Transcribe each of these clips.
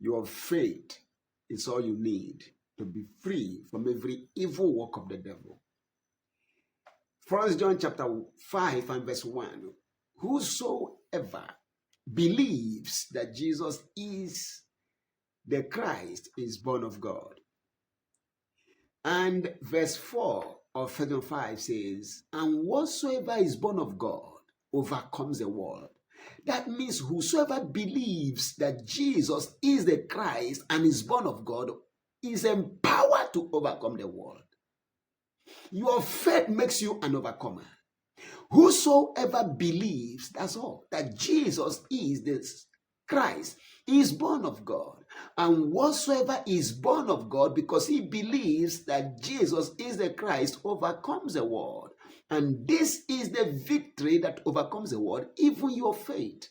Your faith is all you need to be free from every evil work of the devil. 1 John chapter 5 and verse 1. Whosoever believes that Jesus is the Christ is born of God. And verse 4 of 1 John 5 says, and whatsoever is born of God overcomes the world. That means whosoever believes that Jesus is the Christ and is born of God is empowered to overcome the world. Your faith makes you an overcomer. Whosoever believes, that's all, that Jesus is the Christ is born of God. And whatsoever is born of God, because he believes that Jesus is the Christ, overcomes the world. And this is the victory that overcomes the world, even your faith.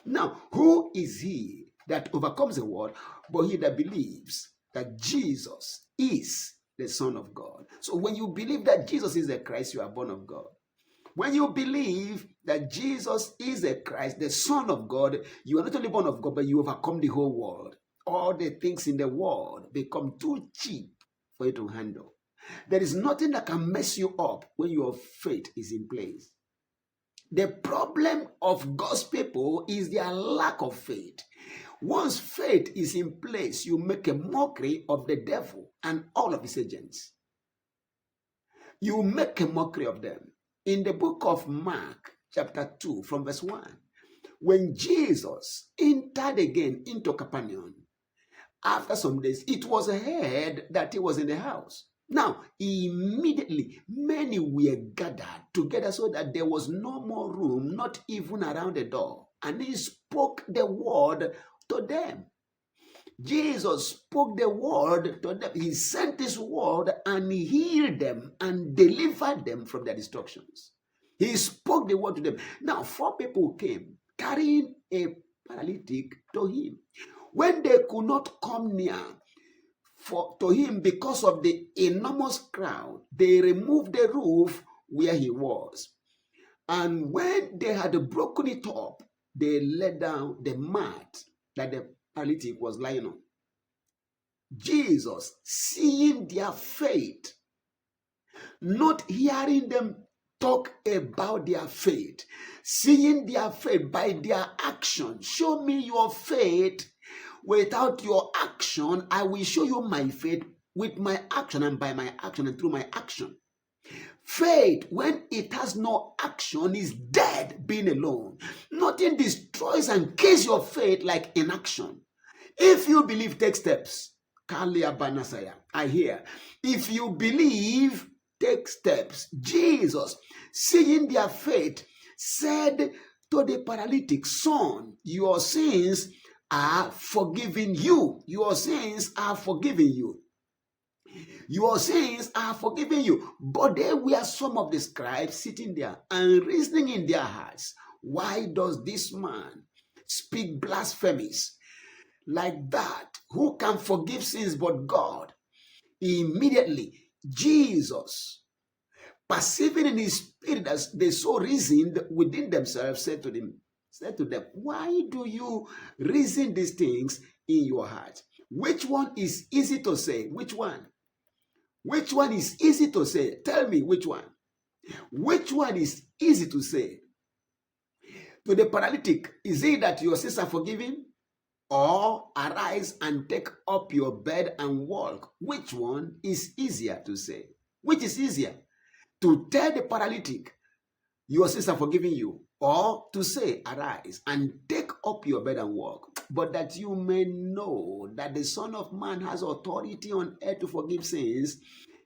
Now, who is he that overcomes the world? But he that believes that Jesus is the Son of God. So when you believe that Jesus is the Christ, you are born of God. When you believe that Jesus is the Christ, the Son of God, you are not only born of God, but you overcome the whole world. All the things in the world become too cheap for you to handle. There is nothing that can mess you up when your faith is in place. The problem of God's people is their lack of faith. Once faith is in place, you make a mockery of the devil and all of his agents. You make a mockery of them. In the book of Mark, chapter 2, from verse 1, when Jesus entered again into Capernaum, after some days, it was heard that he was in the house. Now, immediately, many were gathered together so that there was no more room, not even around the door. And he spoke the word to them. Jesus spoke the word to them. He sent his word and healed them and delivered them from their destructions. He spoke the word to them. Now, 4 people came carrying a paralytic to him. When they could not come near to him because of the enormous crowd, they removed the roof where he was. And when they had broken it up, they let down the mat that the paralytic was lying on. Jesus, seeing their faith, not hearing them talk about their faith, seeing their faith by their action. Show me your faith. Without your action, I will show you my faith with my action and by my action and through my action. Faith, when it has no action, is dead being alone. Nothing destroys and kills your faith like inaction. If you believe, take steps. I hear. If you believe, take steps. Jesus, seeing their faith, said to the paralytic, son, your sins are forgiven you. Your sins are forgiven you. Your sins are forgiven you. But there were some of the scribes sitting there and reasoning in their hearts, why does this man speak blasphemies like that? Who can forgive sins but God? Immediately, Jesus, perceiving in his spirit as they so reasoned within themselves, said to them, why do you reason these things in your heart? Which one is easy to say? Which one? Which one is easy to say? Tell me which one. Which one is easy to say? To the paralytic, is it that your sins are forgiven? Or arise and take up your bed and walk? Which one is easier to say? Which is easier? To tell the paralytic, your sins are forgiven you, or to say, arise and take up your bed and walk? But that you may know that the Son of Man has authority on earth to forgive sins,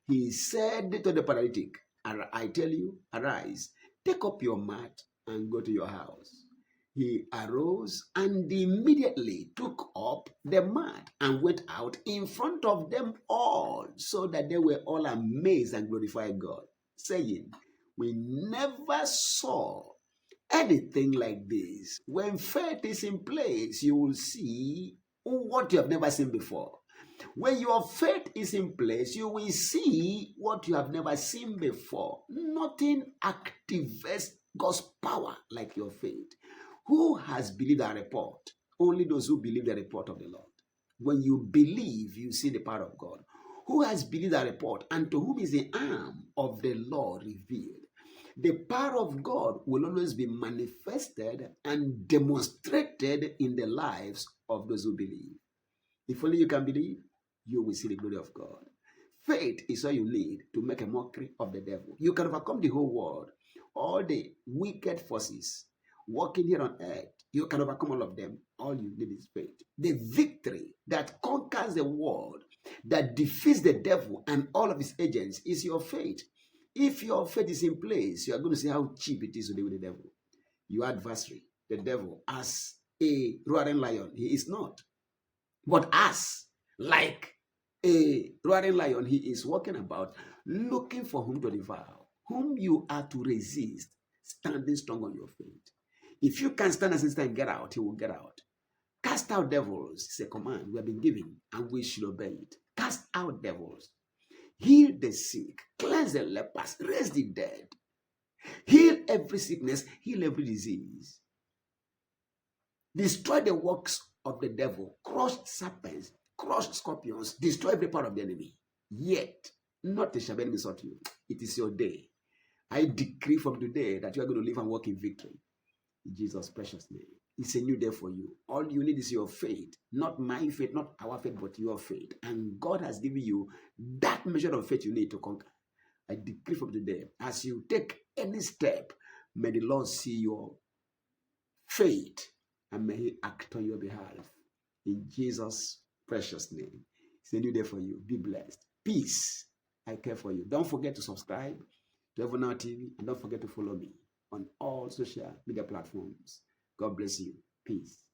he said to the paralytic, I tell you, arise, take up your mat and go to your house. He arose and immediately took up the mat and went out in front of them all, so that they were all amazed and glorified God, saying, we never saw anything like this. When faith is in place, you will see what you have never seen before. When your faith is in place, you will see what you have never seen before. Nothing activates God's power like your faith. Who has believed our report? Only those who believe the report of the Lord. When you believe, you see the power of God. Who has believed that report, and to whom is the arm of the Lord revealed? The power of God will always be manifested and demonstrated in the lives of those who believe. If only you can believe, you will see the glory of God. Faith is all you need to make a mockery of the devil. You can overcome the whole world, all the wicked forces working here on earth. You can overcome all of them. All you need is faith. The victory that conquers the world, that defeats the devil and all of his agents, is your faith. If your faith is in place, you are going to see how cheap it is to deal with the devil. Your adversary, the devil, as a roaring lion, he is not. But as like a roaring lion, he is walking about looking for whom to devour, whom you are to resist, standing strong on your faith. If you can stand as instant and get out, he will get out. Cast out devils is a command we have been given, and we should obey it. Cast out devils. Heal the sick, cleanse the lepers, raise the dead. Heal every sickness, heal every disease. Destroy the works of the devil, crush serpents, crush scorpions, destroy every part of the enemy. Yet, not shall the enemy sought you. It is your day. I decree from today that you are going to live and walk in victory. In Jesus' precious name. It's a new day for you. All you need is your faith. Not my faith, not our faith, but your faith. And God has given you that measure of faith you need to conquer. I decree from today, as you take any step, may the Lord see your faith and may he act on your behalf. In Jesus' precious name. It's a new day for you. Be blessed. Peace. I care for you. Don't forget to subscribe to Ogbonna TV, and don't forget to follow me on all social media platforms. God bless you. Peace.